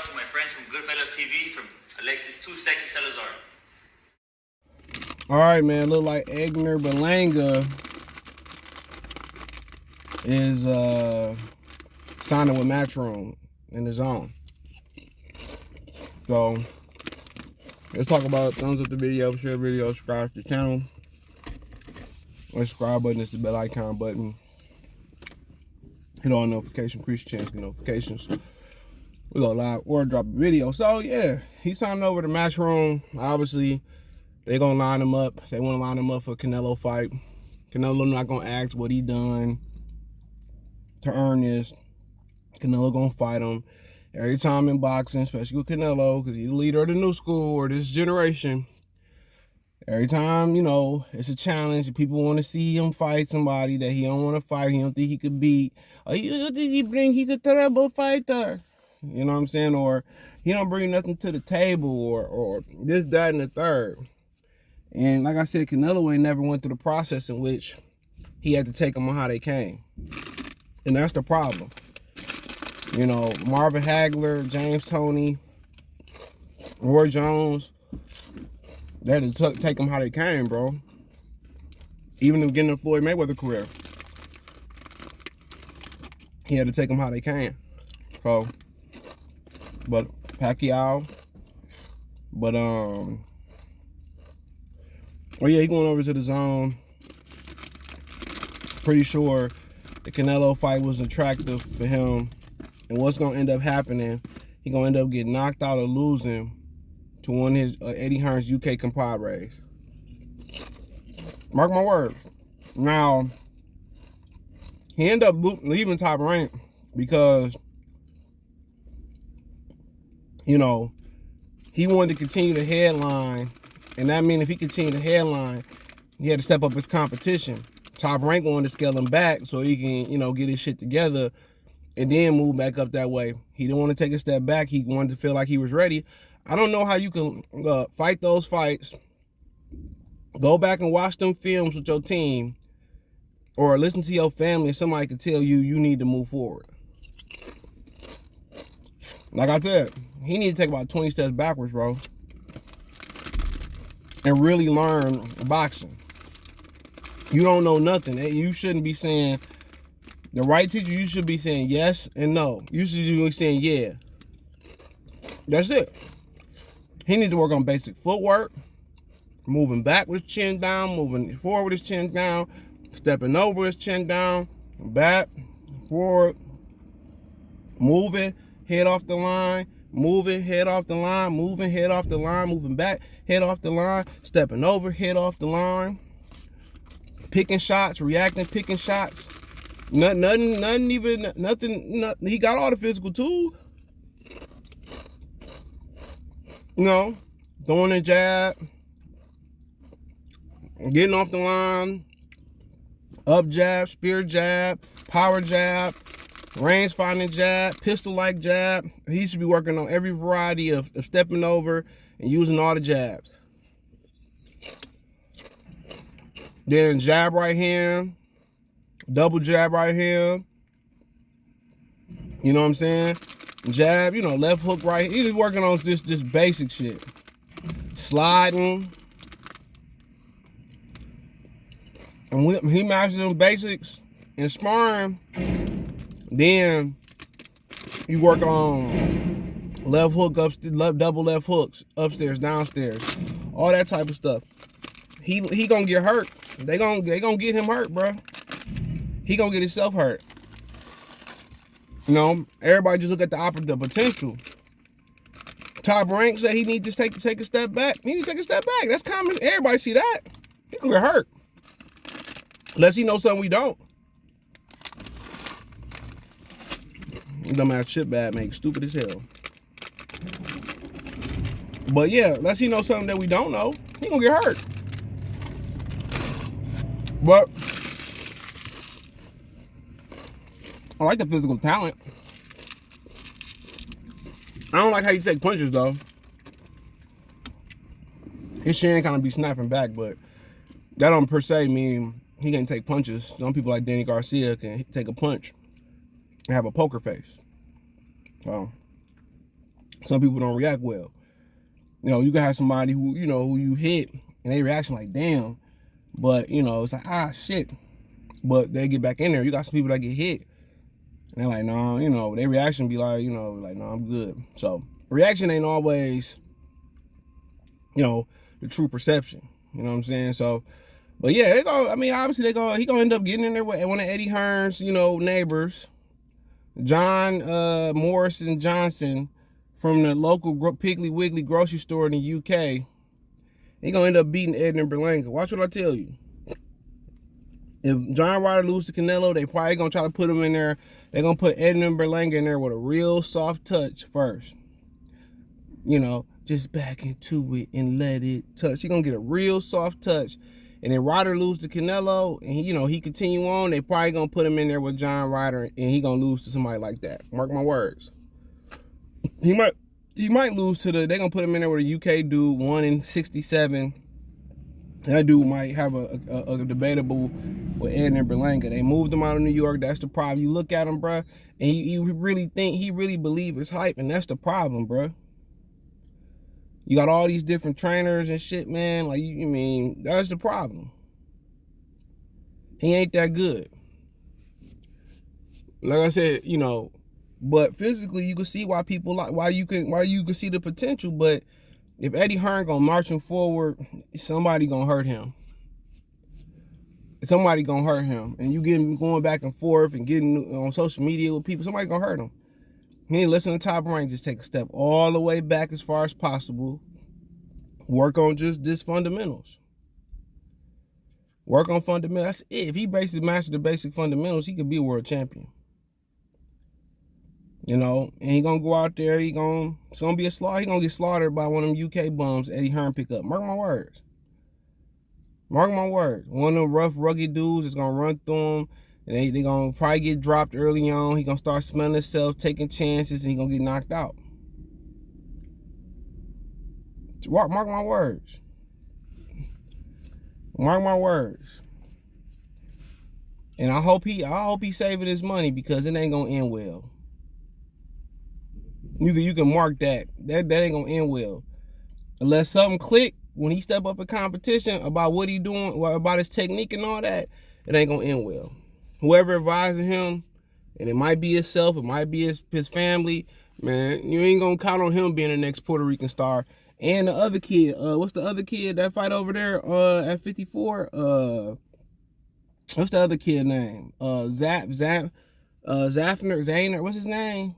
out to my friends from Goodfellas TV, from Alexis Too Sexy Salazar. All right, man. Look like Edgar Berlanga is signing with Matchroom in the zone. So let's talk about it. Thumbs up the video, share the video, subscribe to the channel. The subscribe button is the bell icon button. Hit all notifications, increase your chance to get notifications. We go live or drop a video. So yeah, he's signing over to Matchroom. Obviously, they're gonna line him up. They want to line him up for Canelo fight. Canelo not gonna ask what he done to earn this. Canelo gonna fight him. Every time in boxing, especially with Canelo, because he's the leader of the new school or this generation. Every time, you know, it's a challenge and people want to see him fight somebody that he don't want to fight, he don't think he could beat. Oh, he's a terrible fighter. You know what I'm saying? Or he don't bring nothing to the table or this, that, and the third. And like I said, Canelo ain't never went through the process in which he had to take them on how they came. And that's the problem. You know, Marvin Hagler, James Toney, Roy Jones, they had to take them how they came, bro. Even in the beginning of Floyd Mayweather career, he had to take them how they came. So, but Pacquiao, but oh yeah, he going over to the zone. Pretty sure the Canelo fight was attractive for him. And what's gonna end up happening, he gonna end up getting knocked out or losing to one of his Eddie Hearn's UK compadres. Mark my words. Now, he ended up leaving Top Rank because, you know, he wanted to continue the headline, and that means if he continued the headline, he had to step up his competition. Top Rank wanted to scale him back so he can, you know, get his shit together and then move back up that way. He didn't want to take a step back. He wanted to feel like he was ready. I don't know how you can fight those fights, go back and watch them films with your team, or listen to your family and somebody can tell you you need to move forward. Like I said, he need to take about 20 steps backwards, bro, and really learn boxing. You don't know nothing. You shouldn't be saying, the right teacher, you should be saying yes and no. You should be saying yeah. That's it. He needs to work on basic footwork, moving back with his chin down, moving forward with his chin down, stepping over his chin down, back, forward, moving, head off the line, moving, head off the line, moving, head off the line, moving back, head off the line, stepping over, head off the line, picking shots, reacting, picking shots. Nothing. He got all the physical tools. You know, throwing a jab, getting off the line, up jab, spear jab, power jab, range finding jab, pistol-like jab. He should be working on every variety of stepping over and using all the jabs. Then jab right hand, double jab right hand. You know what I'm saying? Jab, you know, left hook right. He's working on this basic shit. Sliding. And when he masters them basics in sparring, then you work on left hook upstairs, double left hooks, upstairs, downstairs, all that type of stuff. He gonna get hurt. They gonna get him hurt, bro. He gonna get himself hurt. You know, everybody just look at the potential. Top Rank said he needs to take a step back. He needs to take a step back. That's common. Everybody see that. He gonna get hurt. Unless he knows something we don't. Dumbass shit bad make stupid as hell. But yeah, unless he knows something that we don't know, he gonna get hurt. But I like the physical talent. I don't like how you take punches though. His chin kind of be snapping back, but that don't per se mean he can take punches. Some people like Danny Garcia can take a punch and have a poker face. So Some people don't react well. You know, you can have somebody who, you know, who you hit and they reaction like, damn. But, you know, it's like, ah, shit. But they get back in there. You got some people that get hit. And they're like, nah, you know, their reaction be like, you know, like, nah, I'm good. So reaction ain't always, you know, the true perception. You know what I'm saying? So, but yeah, obviously he gonna end up getting in there with one of Eddie Hearn's, you know, neighbors, John Morrison Johnson, from the local Piggly Wiggly grocery store in the UK. He gonna end up beating Edgar Berlanga. Watch what I tell you. If John Ryder loses to Canelo, they probably gonna try to put him in there. They're gonna put Edgar Berlanga in there with a real soft touch first. You know, just back into it and let it touch. He gonna get a real soft touch. And then Ryder lose to Canelo, and he continue on. They probably gonna put him in there with John Ryder, and he gonna lose to somebody like that. Mark my words. He might lose to they're gonna put him in there with a UK dude, 1-67. That dude might have a debatable with Edgar Berlanga. They moved him out of New York. That's the problem. You look at him, bruh, and you really think he really believe it's hype, and that's the problem, bruh. You got all these different trainers and shit, man. Like, you mean, that's the problem. He ain't that good. Like I said, you know, but physically you can see why people like, why you can see the potential. But if Eddie Hearn gonna march him forward, somebody gonna hurt him. Somebody gonna hurt him. And you get him going back and forth and getting on social media with people, somebody gonna hurt him. He ain't listen to Top Rank, just take a step all the way back as far as possible. Work on just this fundamentals. Work on fundamentals. That's it. If he basically mastered the basic fundamentals, he could be a world champion. You know, and he gonna go out there, it's gonna be a slaughter. He gonna get slaughtered by one of them UK bums Eddie Hearn pick up. Mark my words. Mark my words. One of them rough, rugged dudes is gonna run through him. And they gonna probably get dropped early on. He gonna start smelling himself, taking chances, and he gonna get knocked out. Mark my words. Mark my words. And I hope he saving his money, because it ain't gonna end well. You can mark that. That ain't gonna end well. Unless something click when he step up in competition about what he doing, about his technique and all that, it ain't gonna end well. Whoever advising him, and it might be himself, it might be his family, man, you ain't gonna count on him being the next Puerto Rican star. And the other kid, what's the other kid that fight over there at 54? What's the other kid name? Zafner, Zayner, what's his name?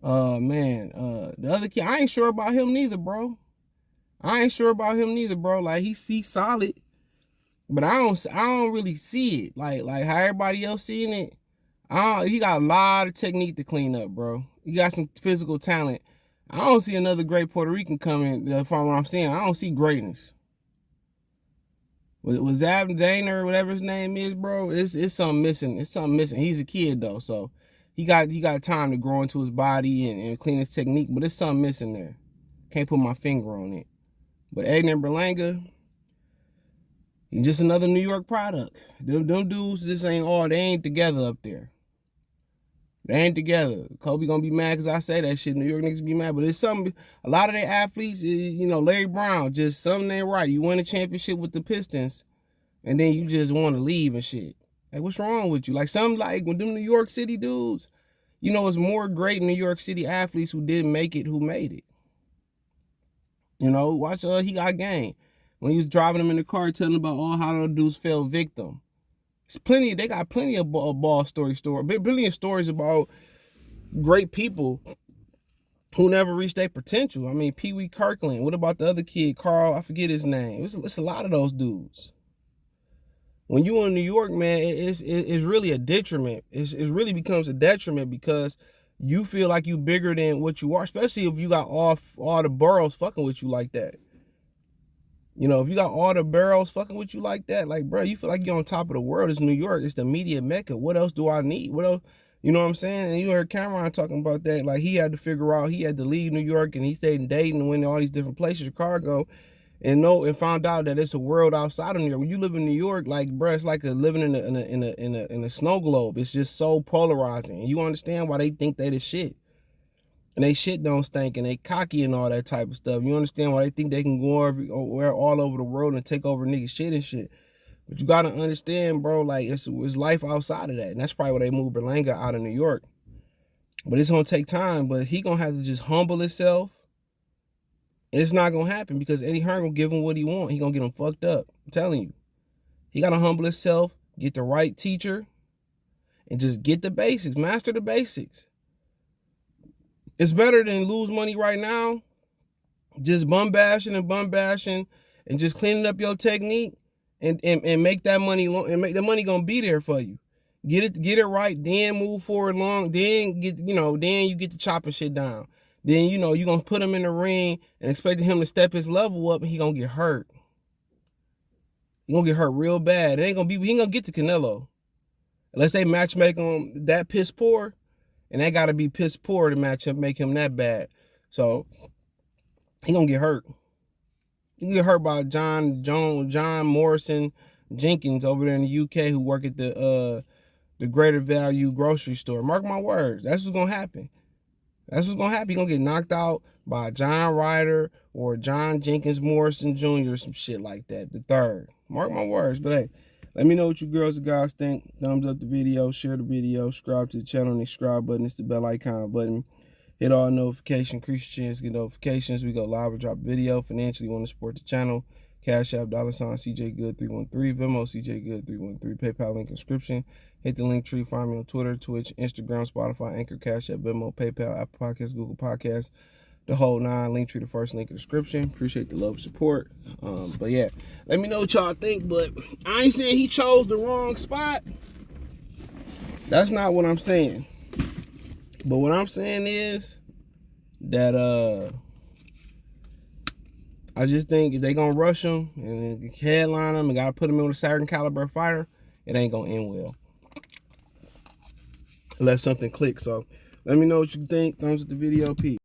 Man, the other kid, I ain't sure about him neither, bro. Like, he's solid. But I don't really see it like how everybody else seeing it. He got a lot of technique to clean up, bro. He got some physical talent. I don't see another great Puerto Rican coming. From what I'm saying, I don't see greatness. With Zayner, whatever his name is, bro, it's something missing. It's something missing. He's a kid though, so he got time to grow into his body and clean his technique. But there's something missing there. Can't put my finger on it. But Edgar Berlanga, he's just another New York product. Them dudes just they ain't together up there. They ain't together. Kobe gonna be mad because I say that shit. New York niggas be mad. But it's something, a lot of their athletes, you know, Larry Brown, just something ain't right. You win a championship with the Pistons, and then you just want to leave and shit. Like, what's wrong with you? Like, some, like, when them New York City dudes, you know, it's more great New York City athletes who didn't make it who made it. You know, watch He Got Game. When he was driving them in the car, telling them about how the dudes fell victim. They got plenty of ball stories, plenty of stories about great people who never reached their potential. I mean, Pee Wee Kirkland. What about the other kid, Carl? I forget his name. It's a lot of those dudes. When you in New York, man, it's really a detriment. It really becomes a detriment because you feel like you bigger than what you are, especially if you got all the boroughs fucking with you like that. You know, if you got all the barrels fucking with you like that, like, bro, you feel like you're on top of the world. It's New York. It's the media mecca. What else do I need? What else? You know what I'm saying? And you heard Cameron talking about that. Like, he had to figure out, he had to leave New York, and he stayed in Dayton and went to all these different places, Chicago, and found out that it's a world outside of New York. When you live in New York, like, bro, it's like living in a snow globe. It's just so polarizing. And you understand why they think they the shit. And they shit don't stink, and they cocky and all that type of stuff. You understand why they think they can go all over the world and take over niggas' shit and shit. But you gotta understand, bro, like it's life outside of that. And that's probably why they moved Berlanga out of New York. But it's gonna take time, but he gonna have to just humble himself. It's not gonna happen because Eddie Hearn gonna give him what he want. He gonna get him fucked up. I'm telling you. He gotta humble himself, get the right teacher, and just get the basics, master the basics. It's better than lose money right now, just bum bashing and just cleaning up your technique and make that money and make the money gonna be there for you. Get it right, then move forward long, then then you get the chopping shit down. Then you gonna put him in the ring and expecting him to step his level up and he gonna get hurt. He gonna get hurt real bad. He ain't gonna get to Canelo. Unless they match make him that piss poor. And that gotta be piss poor to make him that bad. So he gonna get hurt. He get hurt by John Morrison Jenkins over there in the UK who work at the Greater Value grocery store. Mark my words. That's what's gonna happen. That's what's gonna happen. You're gonna get knocked out by John Ryder or John Jenkins Morrison Jr. or some shit like that. The third. Mark my words. But hey, let me know what you girls and guys think. Thumbs up the video, share the video, subscribe to the channel, and the subscribe button. It's the bell icon button. Hit all notifications, increase your chance to get notifications. We go live or drop video. Financially, want to support the channel. Cash App, $, CJ Good 313, Venmo, CJ Good 313, PayPal link description. Hit the link tree. Find me on Twitter, Twitch, Instagram, Spotify, Anchor, Cash App, Venmo, PayPal, Apple Podcasts, Google Podcasts. The whole 9, link tree, the first link in the description. Appreciate the love and support. But yeah, let me know what y'all think. But I ain't saying he chose the wrong spot. That's not what I'm saying. But what I'm saying is that I just think if they gonna rush him and headline him and gotta put him in with a certain caliber fighter, it ain't gonna end well. Unless something clicks. So let me know what you think. Thumbs up the video. Peace.